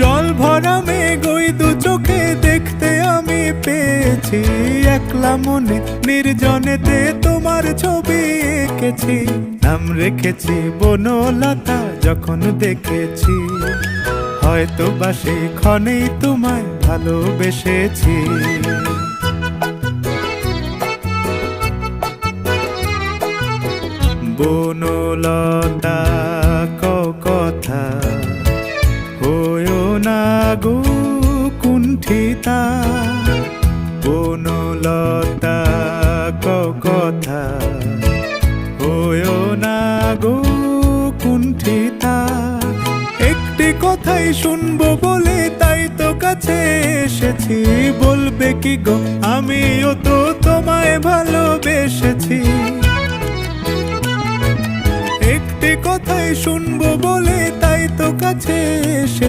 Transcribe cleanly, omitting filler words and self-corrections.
জল ভরা মেঘ ওই দু চোখে দেখতে আমি পেয়েছি, একলা মনে নির্জনেতে তোমার ছবি এঁকেছি। নাম রেখেছি বনলতা যখন দেখেছি, হয়তো বা সেই ক্ষণেই তোমায় ভালোবেসেছি। বনলতা কথা হয়ো না গো কুণ্ঠিতা, বনলতা কথা হয়ো না গো কুণ্ঠিতা। একটি কথাই শুনবো বলে তাই তো কাছে এসেছি, বলবে কি গো আমিও তো তোমায় ভালোবেসেছি। একটি কথাই শুনবো বলে তাই তো কাছে এসে